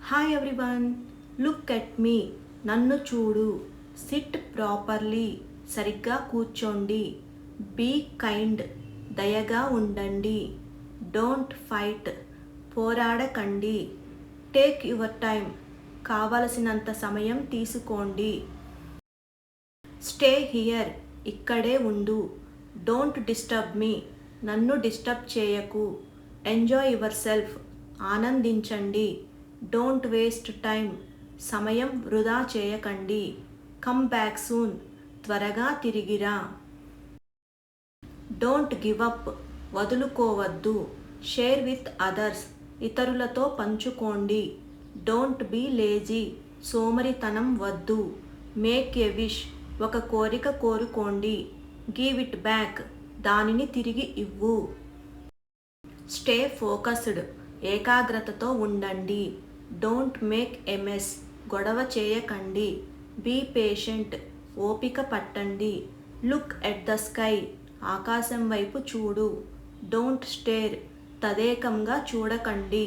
Hi everyone, look at me. నన్ను చూడు. Sit properly. సరిగ్గా కూర్చోండి. Be kind. దయగా ఉండండి. Don't fight. పోరాడకండి. Take your time. కావలసినంత సమయం తీసుకోండి. Stay here. ఇక్కడే ఉండు. Don't disturb me. నన్ను డిస్టర్బ్ చేయకు. Enjoy yourself. ఆనందించండి. Don't waste time. సమయం వృధా చేయకండి. Come back soon. త్వరగా తిరిగిరా. Don't give up. వదులుకోవద్దు. Share with others. ఇతరులతో పంచుకోండి. Don't be lazy. సోమరితనం వద్దు. Make a wish. ఒక కోరిక కోరుకోండి. Give it back. దానిని తిరిగి ఇవ్వు. Stay focused. ఏకాగ్రతతో ఉండండి. Don't make a mess. గొడవ చేయకండి. Be patient. ఓపిక పట్టండి. Look at the sky. ఆకాశం వైపు చూడు. Don't stare. తదేకంగా చూడకండి.